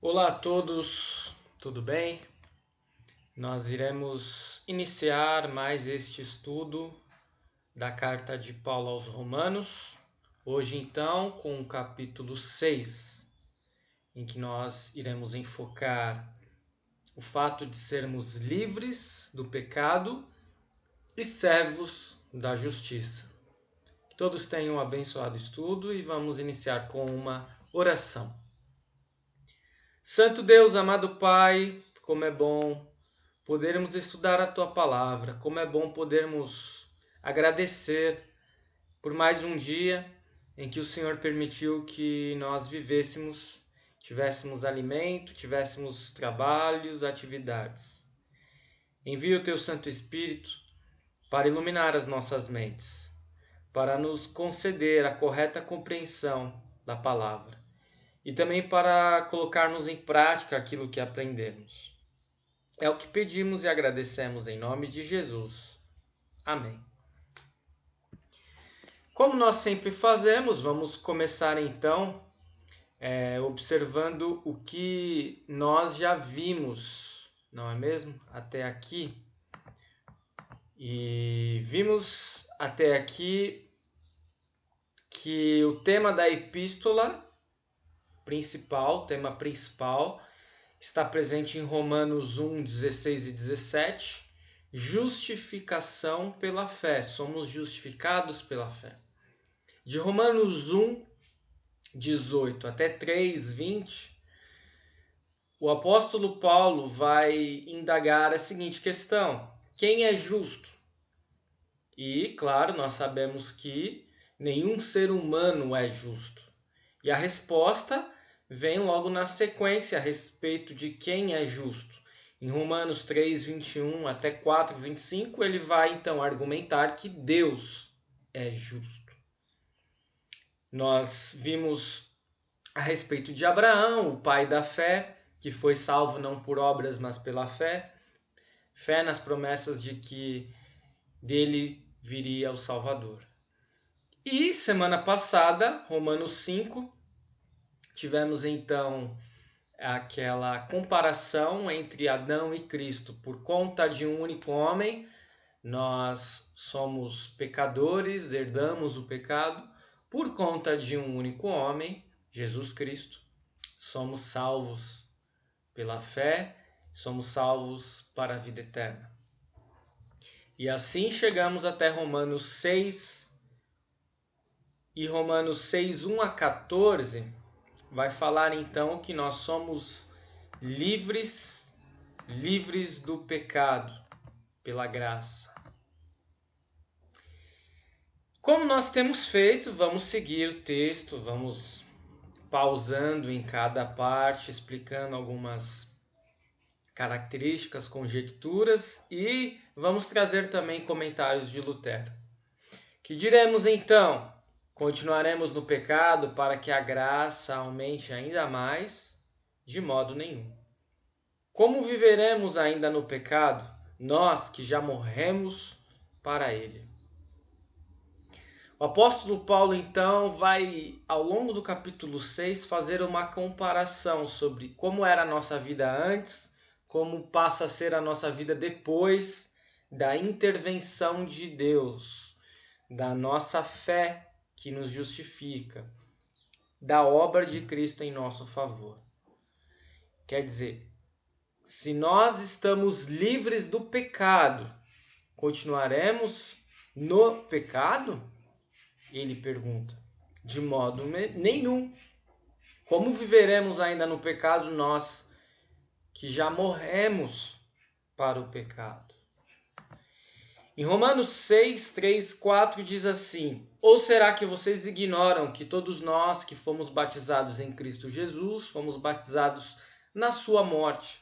Olá a todos, tudo bem? Nós iremos iniciar mais este estudo da carta de Paulo aos Romanos, hoje então com o capítulo 6, em que nós iremos enfocar o fato de sermos livres do pecado e servos da justiça. Que todos tenham um abençoado estudo e vamos iniciar com uma oração. Santo Deus, amado Pai, como é bom podermos estudar a Tua Palavra, como é bom podermos agradecer por mais um dia em que o Senhor permitiu que nós vivêssemos, tivéssemos alimento, tivéssemos trabalhos, atividades. Envia o Teu Santo Espírito para iluminar as nossas mentes, para nos conceder a correta compreensão da Palavra e também para colocarmos em prática aquilo que aprendemos. É o que pedimos e agradecemos em nome de Jesus. Amém. Como nós sempre fazemos, vamos começar então observando o que nós já vimos, não é mesmo? Até aqui. E vimos até aqui que o tema da epístola tema principal, está presente em Romanos 1, 16 e 17, justificação pela fé, somos justificados pela fé. De Romanos 1, 18 até 3, 20, o apóstolo Paulo vai indagar a seguinte questão: quem é justo? E, claro, nós sabemos que nenhum ser humano é justo. E a resposta vem logo na sequência a respeito de quem é justo. Em Romanos 3, 21 até 4, 25, ele vai então argumentar que Deus é justo. Nós vimos a respeito de Abraão, o pai da fé, que foi salvo não por obras, mas pela fé. Fé nas promessas de que dele viria o Salvador. E semana passada, Romanos 5, tivemos então aquela comparação entre Adão e Cristo. Por conta de um único homem, nós somos pecadores, herdamos o pecado. Por conta de um único homem, Jesus Cristo, somos salvos pela fé, somos salvos para a vida eterna. E assim chegamos até Romanos 6, e Romanos 6, 1 a 14, vai falar então que nós somos livres do pecado pela graça. Como nós temos feito, vamos seguir o texto, vamos pausando em cada parte, explicando algumas características, conjecturas e vamos trazer também comentários de Lutero. Que diremos então? Continuaremos no pecado para que a graça aumente ainda mais? De modo nenhum. Como viveremos ainda no pecado, nós que já morremos para ele? O apóstolo Paulo, então, vai, ao longo do capítulo 6, fazer uma comparação sobre como era a nossa vida antes, como passa a ser a nossa vida depois da intervenção de Deus, da nossa fé que nos justifica, da obra de Cristo em nosso favor. Quer dizer, se nós estamos livres do pecado, continuaremos no pecado? Ele pergunta. De modo nenhum. Como viveremos ainda no pecado nós que já morremos para o pecado? Em Romanos 6, 3, 4 diz assim: ou será que vocês ignoram que todos nós que fomos batizados em Cristo Jesus, fomos batizados na sua morte?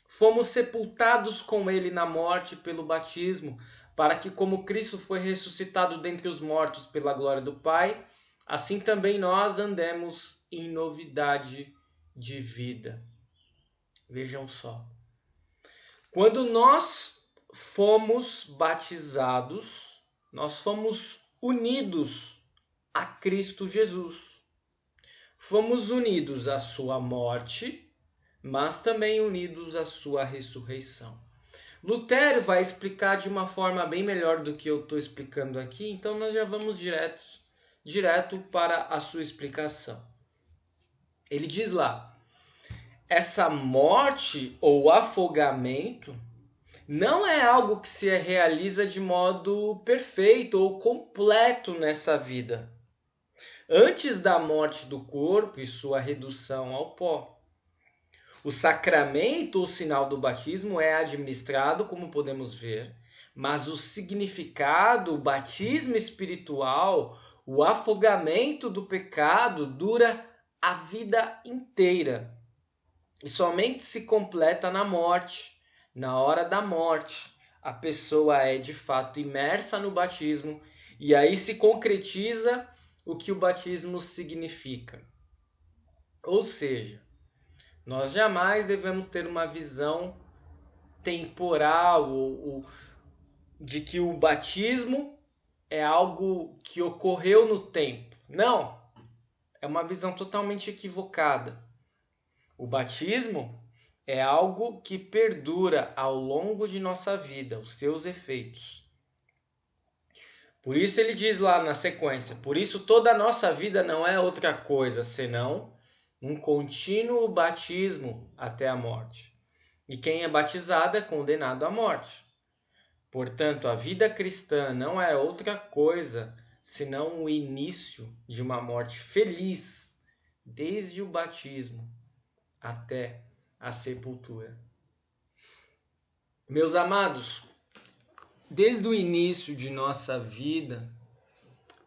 Fomos sepultados com ele na morte pelo batismo, para que como Cristo foi ressuscitado dentre os mortos pela glória do Pai, assim também nós andemos em novidade de vida. Vejam só. Quando nós fomos batizados, nós fomos unidos a Cristo Jesus. Fomos unidos à sua morte mas também unidos à sua ressurreição. Lutero vai explicar de uma forma bem melhor do que eu estou explicando aqui, então nós já vamos direto para a sua explicação. Ele diz lá: essa morte ou afogamento não é algo que se realiza de modo perfeito ou completo nessa vida, antes da morte do corpo e sua redução ao pó. O sacramento ou sinal do batismo é administrado, como podemos ver, mas o significado, o batismo espiritual, o afogamento do pecado dura a vida inteira e somente se completa na morte. Na hora da morte, a pessoa é de fato imersa no batismo e aí se concretiza o que o batismo significa. Ou seja, nós jamais devemos ter uma visão temporal ou de que o batismo é algo que ocorreu no tempo. Não, é uma visão totalmente equivocada. O batismo é algo que perdura ao longo de nossa vida, os seus efeitos. Por isso ele diz lá na sequência: por isso toda a nossa vida não é outra coisa senão um contínuo batismo até a morte. E quem é batizado é condenado à morte. Portanto, a vida cristã não é outra coisa senão o início de uma morte feliz, desde o batismo até a sepultura. Meus amados, desde o início de nossa vida,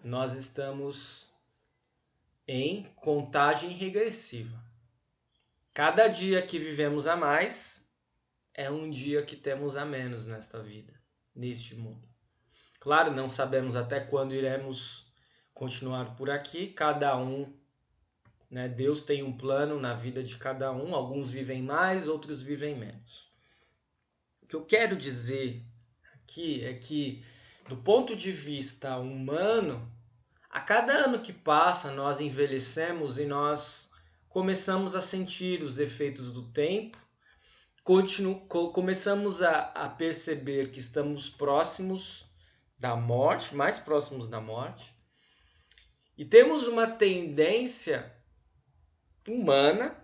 nós estamos em contagem regressiva. Cada dia que vivemos a mais é um dia que temos a menos nesta vida, neste mundo. Claro, não sabemos até quando iremos continuar por aqui, cada um, né? Deus tem um plano na vida de cada um, alguns vivem mais, outros vivem menos. O que eu quero dizer aqui é que, do ponto de vista humano, a cada ano que passa, nós envelhecemos e nós começamos a sentir os efeitos do tempo, começamos a perceber que estamos próximos da morte, mais próximos da morte, e temos uma tendência humana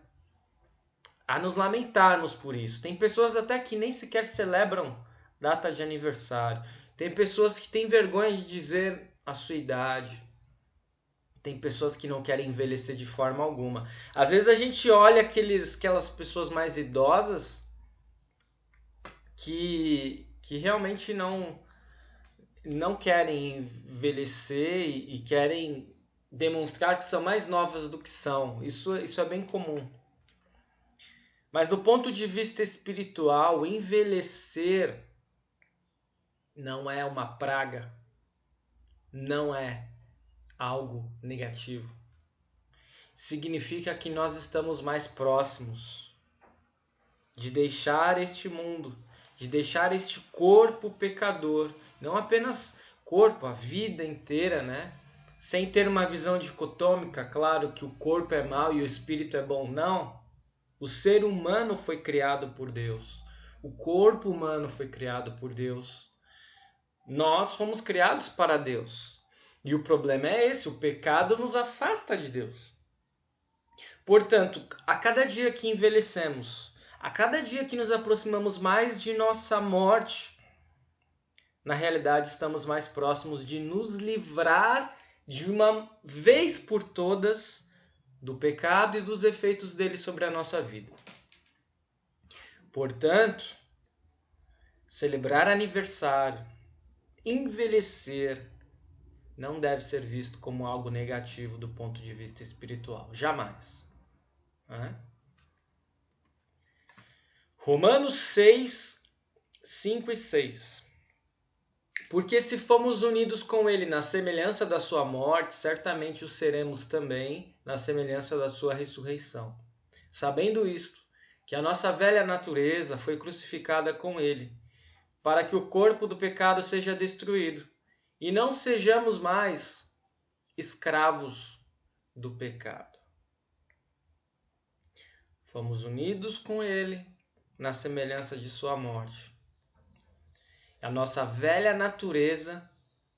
a nos lamentarmos por isso. Tem pessoas até que nem sequer celebram data de aniversário. Tem pessoas que têm vergonha de dizer a sua idade. Tem pessoas que não querem envelhecer de forma alguma. Às vezes a gente olha aquelas pessoas mais idosas que realmente não querem envelhecer e querem demonstrar que são mais novas do que são. Isso é bem comum. Mas do ponto de vista espiritual, envelhecer não é uma praga, não é algo negativo. Significa que nós estamos mais próximos de deixar este mundo, de deixar este corpo pecador, não apenas corpo, a vida inteira, né? Sem ter uma visão dicotômica, claro que o corpo é mau e o espírito é bom, não. O ser humano foi criado por Deus. O corpo humano foi criado por Deus. Nós fomos criados para Deus. E o problema é esse, o pecado nos afasta de Deus. Portanto, a cada dia que envelhecemos, a cada dia que nos aproximamos mais de nossa morte, na realidade estamos mais próximos de nos livrar de uma vez por todas do pecado e dos efeitos dele sobre a nossa vida. Portanto, celebrar aniversário, envelhecer, não deve ser visto como algo negativo do ponto de vista espiritual. Jamais. Romanos 6, 5 e 6. Porque se fomos unidos com ele na semelhança da sua morte, certamente o seremos também na semelhança da sua ressurreição. Sabendo isto, que a nossa velha natureza foi crucificada com ele, para que o corpo do pecado seja destruído, e não sejamos mais escravos do pecado. Fomos unidos com Ele na semelhança de sua morte. A nossa velha natureza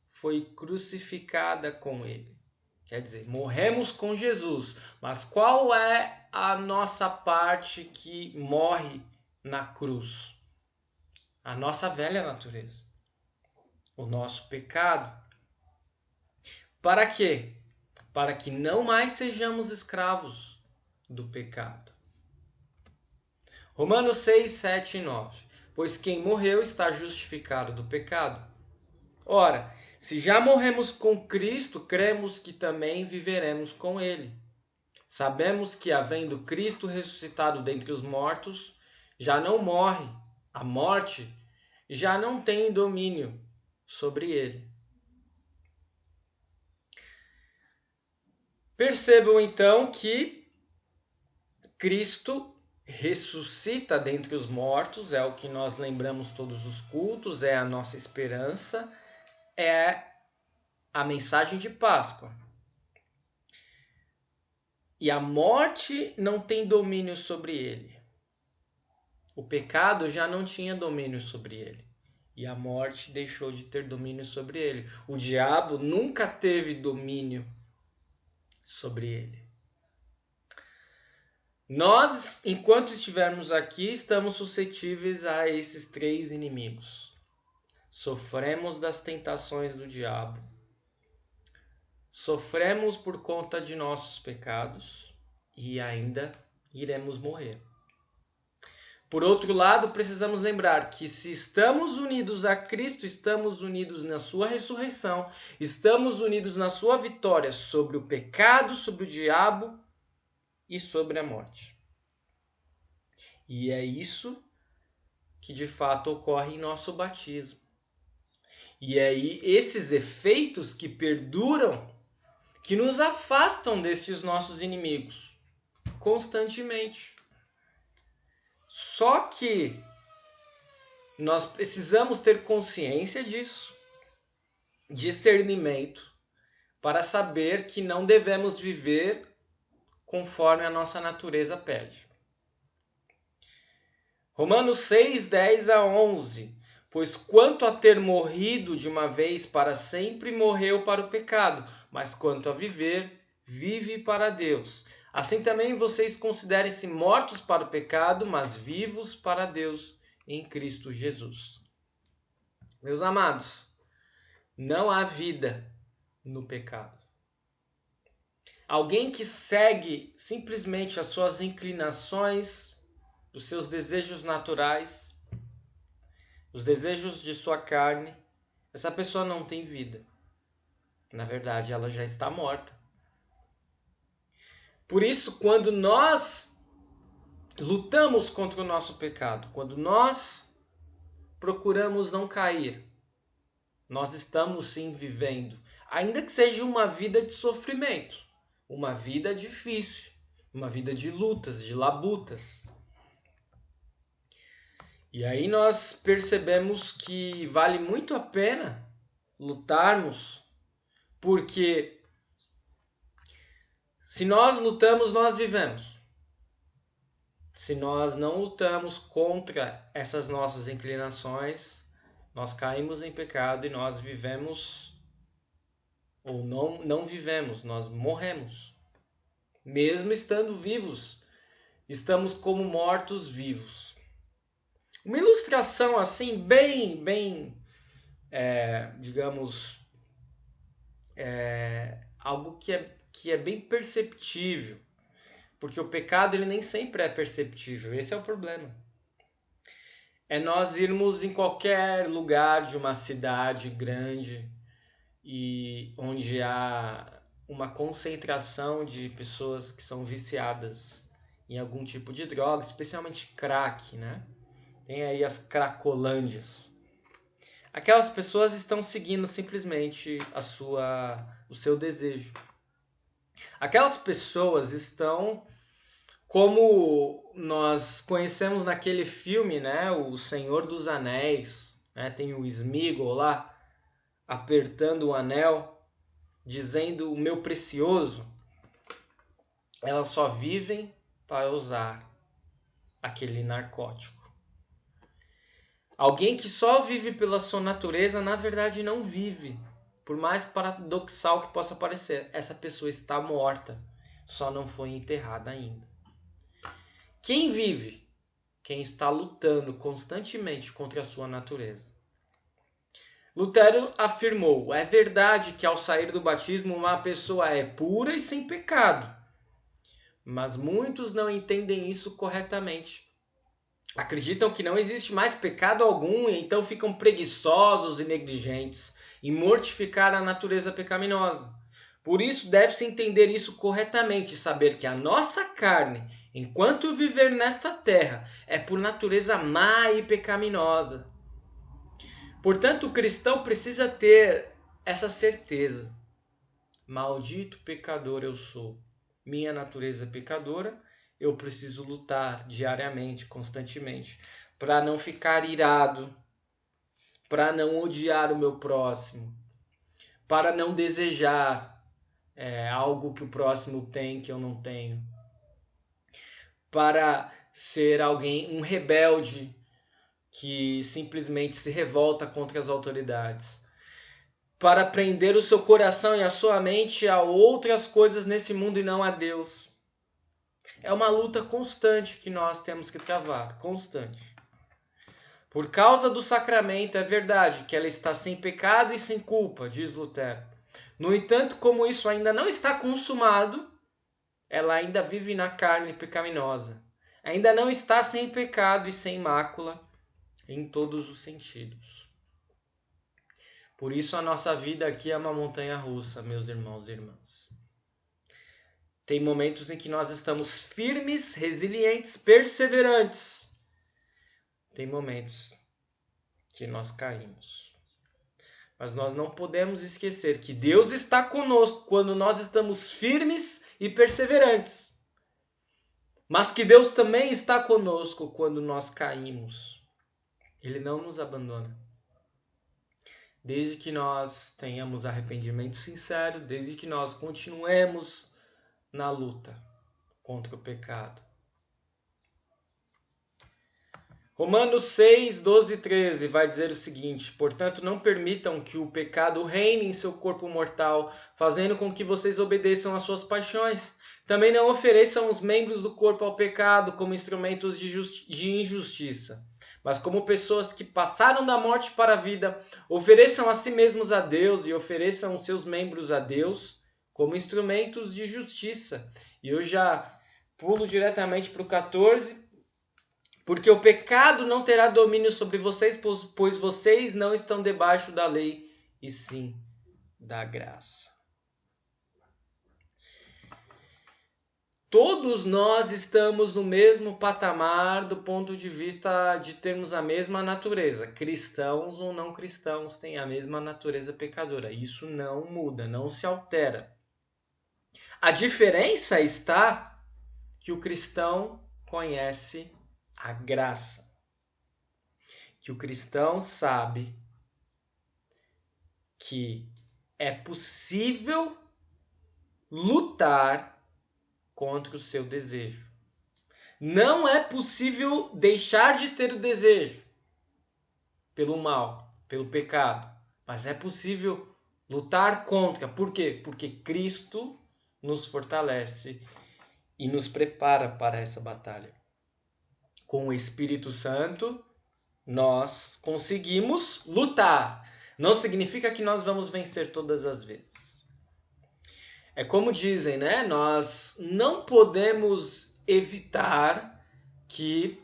foi crucificada com Ele. Quer dizer, morremos com Jesus. Mas qual é a nossa parte que morre na cruz? A nossa velha natureza. O nosso pecado. Para quê? Para que não mais sejamos escravos do pecado. Romanos 6, 7 e 9. Pois quem morreu está justificado do pecado. Ora, se já morremos com Cristo, cremos que também viveremos com Ele. Sabemos que, havendo Cristo ressuscitado dentre os mortos, já não morre. A morte já não tem domínio sobre ele. Percebam então que Cristo ressuscita dentre os mortos, é o que nós lembramos todos os cultos, é a nossa esperança, é a mensagem de Páscoa. E a morte não tem domínio sobre ele. O pecado já não tinha domínio sobre ele. E a morte deixou de ter domínio sobre ele. O diabo nunca teve domínio sobre ele. Nós, enquanto estivermos aqui, estamos suscetíveis a esses três inimigos. Sofremos das tentações do diabo. Sofremos por conta de nossos pecados e ainda iremos morrer. Por outro lado, precisamos lembrar que se estamos unidos a Cristo, estamos unidos na sua ressurreição, estamos unidos na sua vitória sobre o pecado, sobre o diabo e sobre a morte. E é isso que de fato ocorre em nosso batismo. E é esses efeitos que perduram, que nos afastam destes nossos inimigos constantemente. Só que nós precisamos ter consciência disso, discernimento, para saber que não devemos viver conforme a nossa natureza pede. Romanos 6, 10 a 11. Pois quanto a ter morrido de uma vez para sempre, morreu para o pecado, mas quanto a viver, vive para Deus. Assim também vocês considerem-se mortos para o pecado, mas vivos para Deus em Cristo Jesus. Meus amados, não há vida no pecado. Alguém que segue simplesmente as suas inclinações, os seus desejos naturais, os desejos de sua carne, essa pessoa não tem vida. Na verdade, ela já está morta. Por isso, quando nós lutamos contra o nosso pecado, quando nós procuramos não cair, nós estamos sim vivendo, ainda que seja uma vida de sofrimento, uma vida difícil, uma vida de lutas, de labutas. E aí nós percebemos que vale muito a pena lutarmos, porque se nós lutamos, nós vivemos. Se nós não lutamos contra essas nossas inclinações, nós caímos em pecado e nós vivemos, ou não vivemos, nós morremos. Mesmo estando vivos, estamos como mortos-vivos. Uma ilustração assim, digamos, algo que é bem perceptível, porque o pecado ele nem sempre é perceptível, esse é o problema. É nós irmos em qualquer lugar de uma cidade grande e onde há uma concentração de pessoas que são viciadas em algum tipo de droga, especialmente crack, né? Tem aí as cracolândias. Aquelas pessoas estão seguindo simplesmente o seu desejo. Aquelas pessoas estão, como nós conhecemos naquele filme, né, O Senhor dos Anéis, né, tem o Sméagol lá, apertando o anel, dizendo: o meu precioso. Elas só vivem para usar aquele narcótico. Alguém que só vive pela sua natureza, na verdade não vive. Por mais paradoxal que possa parecer, essa pessoa está morta, só não foi enterrada ainda. Quem vive? Quem está lutando constantemente contra a sua natureza. Lutero afirmou: é verdade que ao sair do batismo uma pessoa é pura e sem pecado, mas muitos não entendem isso corretamente. Acreditam que não existe mais pecado algum e então ficam preguiçosos e negligentes em mortificar a natureza pecaminosa. Por isso deve-se entender isso corretamente e saber que a nossa carne, enquanto viver nesta terra, é por natureza má e pecaminosa. Portanto, o cristão precisa ter essa certeza. Maldito pecador eu sou. Minha natureza é pecadora, eu preciso lutar diariamente, constantemente, para não ficar irado, para não odiar o meu próximo, para não desejar algo que o próximo tem que eu não tenho, para ser um rebelde que simplesmente se revolta contra as autoridades, para prender o seu coração e a sua mente a outras coisas nesse mundo e não a Deus. É uma luta constante que nós temos que travar, constante. Por causa do sacramento, é verdade que ela está sem pecado e sem culpa, diz Lutero. No entanto, como isso ainda não está consumado, ela ainda vive na carne pecaminosa. Ainda não está sem pecado e sem mácula em todos os sentidos. Por isso a nossa vida aqui é uma montanha-russa, meus irmãos e irmãs. Tem momentos em que nós estamos firmes, resilientes, perseverantes. Tem momentos que nós caímos. Mas nós não podemos esquecer que Deus está conosco quando nós estamos firmes e perseverantes. Mas que Deus também está conosco quando nós caímos. Ele não nos abandona. Desde que nós tenhamos arrependimento sincero, desde que nós continuemos na luta contra o pecado. Romanos 6, 12 e 13 vai dizer o seguinte: portanto, não permitam que o pecado reine em seu corpo mortal, fazendo com que vocês obedeçam às suas paixões. Também não ofereçam os membros do corpo ao pecado como instrumentos de injustiça, mas como pessoas que passaram da morte para a vida, ofereçam a si mesmos a Deus e ofereçam os seus membros a Deus como instrumentos de justiça. E eu já pulo diretamente para o 14. Porque o pecado não terá domínio sobre vocês, pois vocês não estão debaixo da lei, e sim da graça. Todos nós estamos no mesmo patamar do ponto de vista de termos a mesma natureza. Cristãos ou não cristãos têm a mesma natureza pecadora. Isso não muda, não se altera. A diferença está que o cristão conhece a graça. Que o cristão sabe que é possível lutar contra o seu desejo. Não é possível deixar de ter o desejo pelo mal, pelo pecado, mas é possível lutar contra. Por quê? Porque Cristo nos fortalece e nos prepara para essa batalha. Com o Espírito Santo, nós conseguimos lutar. Não significa que nós vamos vencer todas as vezes. É como dizem, né? Nós não podemos evitar que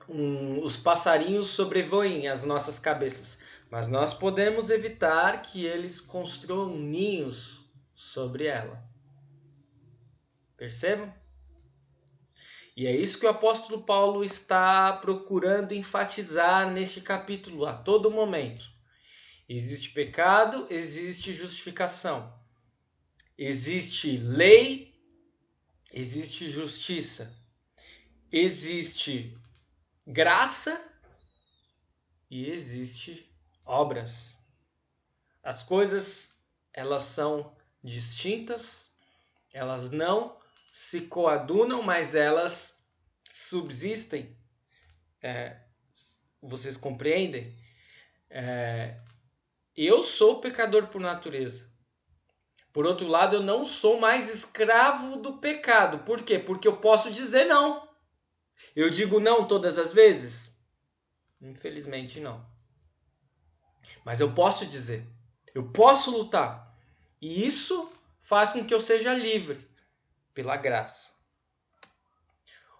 os passarinhos sobrevoem as nossas cabeças, mas nós podemos evitar que eles construam ninhos sobre ela. Percebam? E é isso que o apóstolo Paulo está procurando enfatizar neste capítulo a todo momento. Existe pecado, existe justificação. Existe lei, existe justiça. Existe graça e existe obras. As coisas, elas são distintas, elas não se coadunam, mas elas subsistem, vocês compreendem? Eu sou pecador por natureza. Por outro lado, eu não sou mais escravo do pecado. Por quê? Porque eu posso dizer não. Eu digo não todas as vezes? Infelizmente não. Mas eu posso dizer. Eu posso lutar. E isso faz com que eu seja livre pela graça.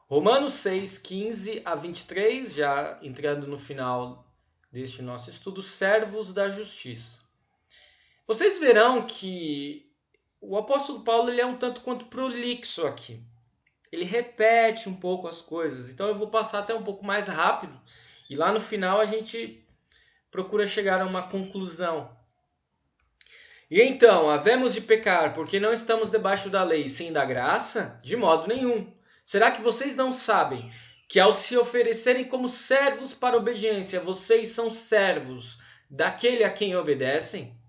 Romanos 6, 15 a 23, já entrando no final deste nosso estudo, servos da justiça. Vocês verão que o apóstolo Paulo ele é um tanto quanto prolixo aqui. Ele repete um pouco as coisas, então eu vou passar até um pouco mais rápido e lá no final a gente procura chegar a uma conclusão. E então, havemos de pecar porque não estamos debaixo da lei, sim da graça? De modo nenhum. Será que vocês não sabem que ao se oferecerem como servos para a obediência, vocês são servos daquele a quem obedecem?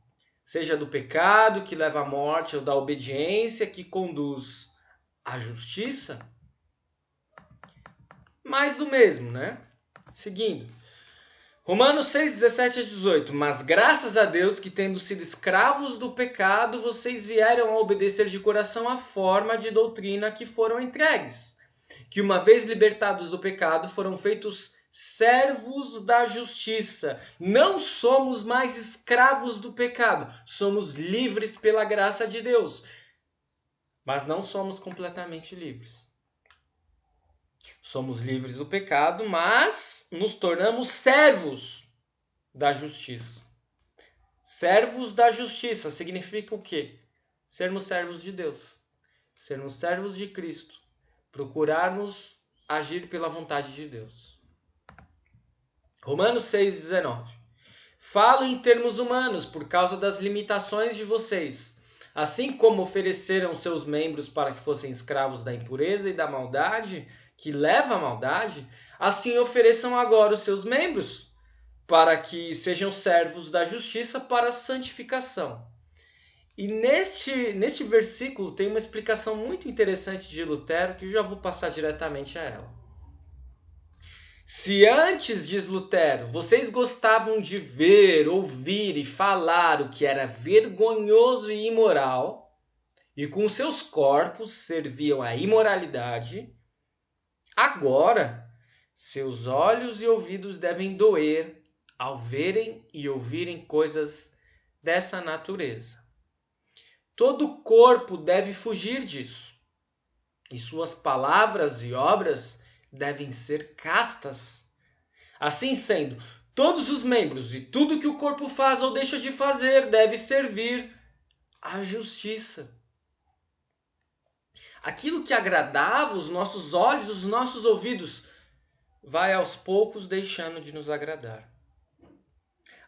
Seja do pecado que leva à morte ou da obediência que conduz à justiça? Mais do mesmo, né? Seguindo. Romanos 6, 17 a 18. Mas graças a Deus que, tendo sido escravos do pecado, vocês vieram a obedecer de coração a forma de doutrina que foram entregues. Que uma vez libertados do pecado, foram feitos servos da justiça. Não somos mais escravos do pecado. Somos livres pela graça de Deus. Mas não somos completamente livres. Somos livres do pecado, mas nos tornamos servos da justiça. Servos da justiça significa o quê? Sermos servos de Deus. Sermos servos de Cristo. Procurarmos agir pela vontade de Deus. Romanos 6,19. Falo em termos humanos por causa das limitações de vocês. Assim como ofereceram seus membros para que fossem escravos da impureza e da maldade, que leva à maldade, assim ofereçam agora os seus membros, para que sejam servos da justiça para a santificação. E neste versículo tem uma explicação muito interessante de Lutero, que eu já vou passar diretamente a ela. Se antes, diz Lutero, vocês gostavam de ver, ouvir e falar o que era vergonhoso e imoral, e com seus corpos serviam à imoralidade, agora seus olhos e ouvidos devem doer ao verem e ouvirem coisas dessa natureza. Todo o corpo deve fugir disso, e suas palavras e obras devem ser castas. Assim sendo, todos os membros e tudo que o corpo faz ou deixa de fazer deve servir à justiça. Aquilo que agradava os nossos olhos, os nossos ouvidos, vai aos poucos deixando de nos agradar.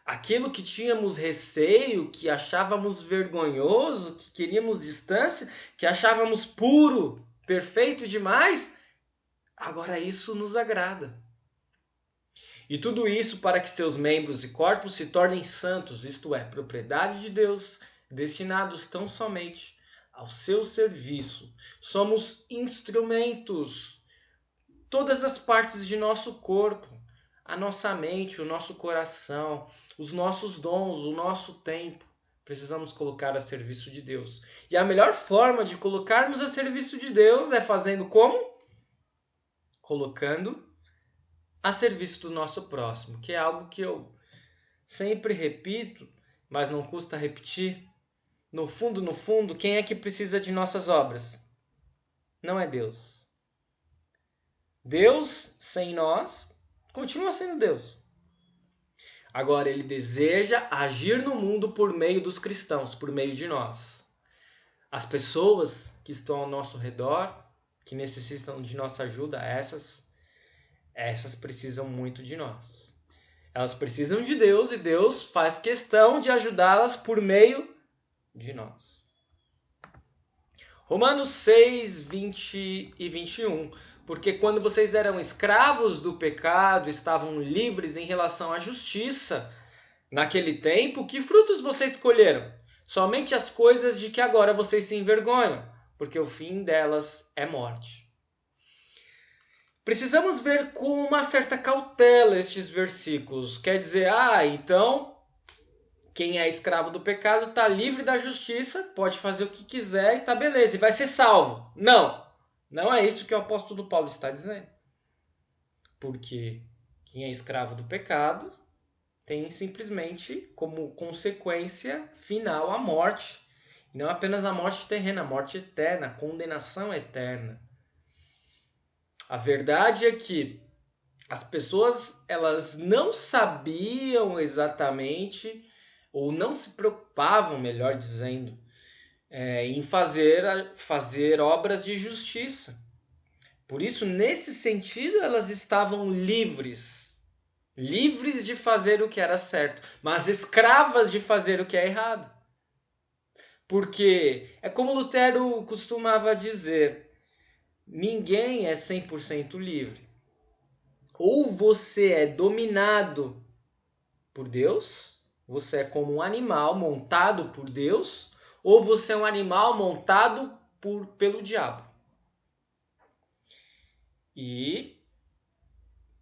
Aquilo que tínhamos receio, que achávamos vergonhoso, que queríamos distância, que achávamos puro, perfeito demais, agora isso nos agrada. E tudo isso para que seus membros e corpos se tornem santos, isto é, propriedade de Deus, destinados tão somente ao seu serviço. Somos instrumentos. Todas as partes de nosso corpo, a nossa mente, o nosso coração, os nossos dons, o nosso tempo, precisamos colocar a serviço de Deus. E a melhor forma de colocarmos a serviço de Deus é fazendo como? Colocando a serviço do nosso próximo, que é algo que eu sempre repito, mas não custa repetir. No fundo, quem é que precisa de nossas obras? Não é Deus. Deus, sem nós, continua sendo Deus. Agora, Ele deseja agir no mundo por meio dos cristãos, por meio de nós. As pessoas que estão ao nosso redor, que necessitam de nossa ajuda, essas precisam muito de nós. Elas precisam de Deus e Deus faz questão de ajudá-las por meio de nós. Romanos 6, 20 e 21. Porque quando vocês eram escravos do pecado, estavam livres em relação à justiça, naquele tempo, que frutos vocês colheram? Somente as coisas de que agora vocês se envergonham, porque o fim delas é morte. Precisamos ver com uma certa cautela estes versículos. Quer dizer, então quem é escravo do pecado está livre da justiça, pode fazer o que quiser e tá beleza, e vai ser salvo. Não, não é isso que o apóstolo Paulo está dizendo. Porque quem é escravo do pecado tem simplesmente como consequência final a morte. E não apenas a morte terrena, a morte eterna, a condenação eterna. A verdade é que as pessoas elas não sabiam exatamente, ou não se preocupavam, melhor dizendo, em fazer obras de justiça. Por isso, nesse sentido, elas estavam livres. Livres de fazer o que era certo, mas escravas de fazer o que é errado. Porque é como Lutero costumava dizer, ninguém é 100% livre. Ou você é dominado por Deus, você é como um animal montado por Deus, ou você é um animal montado pelo diabo. E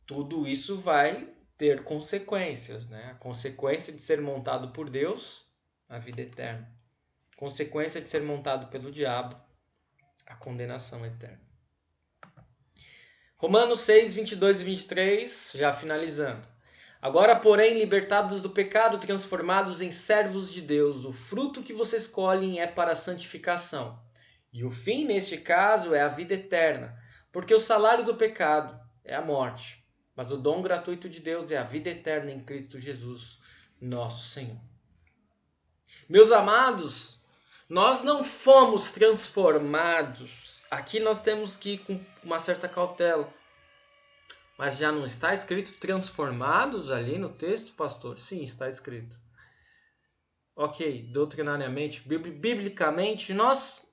tudo isso vai ter consequências, né? A consequência de ser montado por Deus, a vida eterna. Consequência de ser montado pelo diabo, a condenação eterna. Romanos 6, 22 e 23, já finalizando. Agora, porém, libertados do pecado, transformados em servos de Deus, o fruto que vocês colhem é para a santificação. E o fim, neste caso, é a vida eterna, porque o salário do pecado é a morte, mas o dom gratuito de Deus é a vida eterna em Cristo Jesus, nosso Senhor. Meus amados, nós não fomos transformados. Aqui nós temos que ir com uma certa cautela. Mas já não está escrito transformados ali no texto, pastor? Sim, está escrito. Ok, doutrinariamente, biblicamente, nós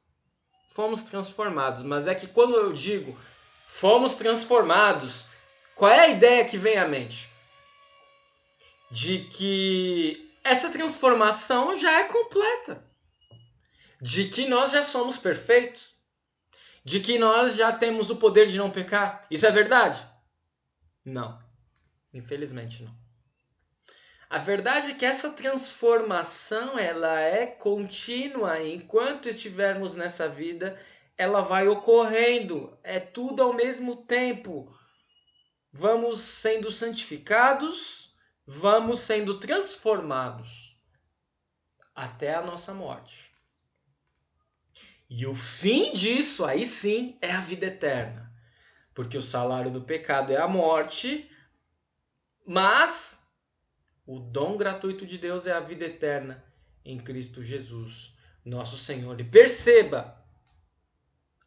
fomos transformados. Mas é que quando eu digo fomos transformados, qual é a ideia que vem à mente? De que essa transformação já é completa. De que nós já somos perfeitos. De que nós já temos o poder de não pecar. Isso é verdade? Não. Infelizmente não. A verdade é que essa transformação ela é contínua. Enquanto estivermos nessa vida, ela vai ocorrendo. É tudo ao mesmo tempo. Vamos sendo santificados, vamos sendo transformados até a nossa morte. E o fim disso, aí sim, é a vida eterna. Porque o salário do pecado é a morte, mas o dom gratuito de Deus é a vida eterna em Cristo Jesus, nosso Senhor. E perceba,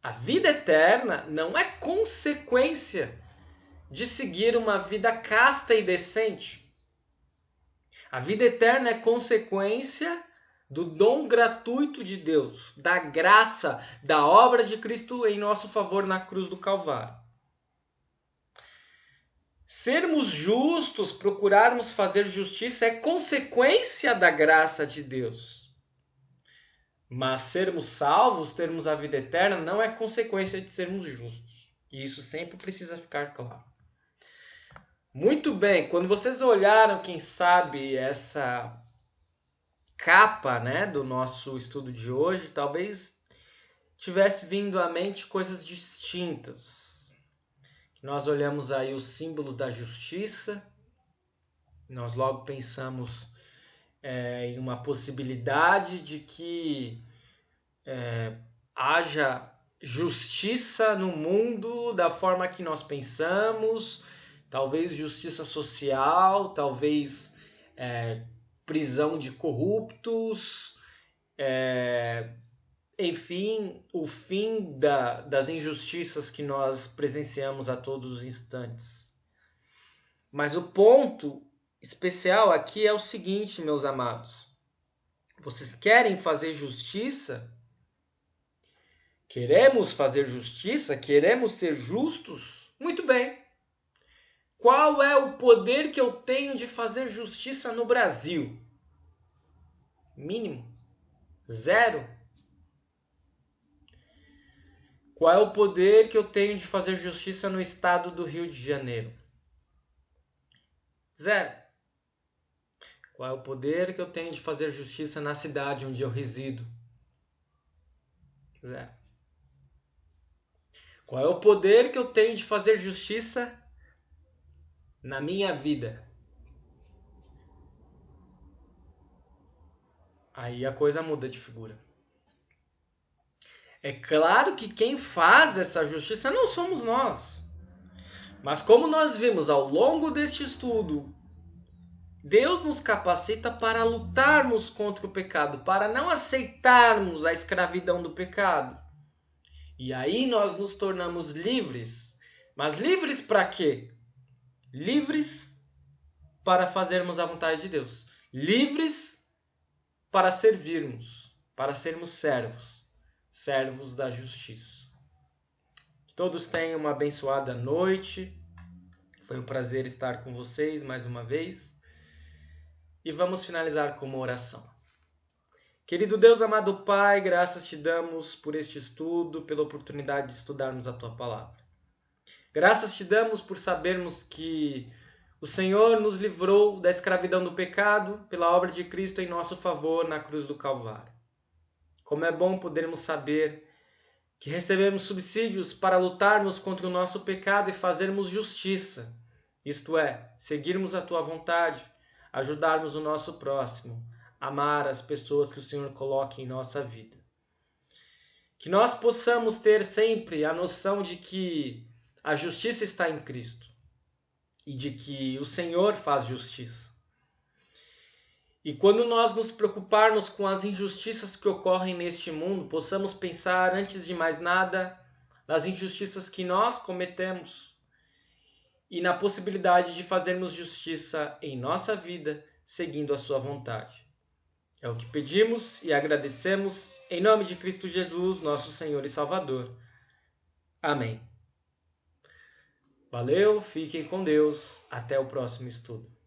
a vida eterna não é consequência de seguir uma vida casta e decente. A vida eterna é consequência do dom gratuito de Deus, da graça, da obra de Cristo em nosso favor na cruz do Calvário. Sermos justos, procurarmos fazer justiça é consequência da graça de Deus. Mas sermos salvos, termos a vida eterna, não é consequência de sermos justos. E isso sempre precisa ficar claro. Muito bem, quando vocês olharam, quem sabe, essa capa, né, do nosso estudo de hoje, talvez tivesse vindo à mente coisas distintas. Nós olhamos aí o símbolo da justiça, nós logo pensamos em uma possibilidade de que haja justiça no mundo da forma que nós pensamos, talvez justiça social, talvez prisão de corruptos, enfim, o fim das injustiças que nós presenciamos a todos os instantes. Mas o ponto especial aqui é o seguinte, meus amados. Vocês querem fazer justiça? Queremos fazer justiça? Queremos ser justos? Muito bem. Qual é o poder que eu tenho de fazer justiça no Brasil? Mínimo. Zero. Qual é o poder que eu tenho de fazer justiça no estado do Rio de Janeiro? 0. Qual é o poder que eu tenho de fazer justiça na cidade onde eu resido? 0. Qual é o poder que eu tenho de fazer justiça na minha vida? Aí a coisa muda de figura. É claro que quem faz essa justiça não somos nós. Mas como nós vimos ao longo deste estudo, Deus nos capacita para lutarmos contra o pecado, para não aceitarmos a escravidão do pecado. E aí nós nos tornamos livres. Mas livres para quê? Livres para fazermos a vontade de Deus. Livres para servirmos, para sermos servos, servos da justiça. Que todos tenham uma abençoada noite. Foi um prazer estar com vocês mais uma vez. E vamos finalizar com uma oração. Querido Deus, amado Pai, graças te damos por este estudo, pela oportunidade de estudarmos a Tua Palavra. Graças te damos por sabermos que o Senhor nos livrou da escravidão do pecado pela obra de Cristo em nosso favor na cruz do Calvário. Como é bom podermos saber que recebemos subsídios para lutarmos contra o nosso pecado e fazermos justiça, isto é, seguirmos a Tua vontade, ajudarmos o nosso próximo, amar as pessoas que o Senhor coloca em nossa vida. Que nós possamos ter sempre a noção de que a justiça está em Cristo e de que o Senhor faz justiça. E quando nós nos preocuparmos com as injustiças que ocorrem neste mundo, possamos pensar, antes de mais nada, nas injustiças que nós cometemos e na possibilidade de fazermos justiça em nossa vida, seguindo a sua vontade. É o que pedimos e agradecemos em nome de Cristo Jesus, nosso Senhor e Salvador. Amém. Valeu, fiquem com Deus. Até o próximo estudo.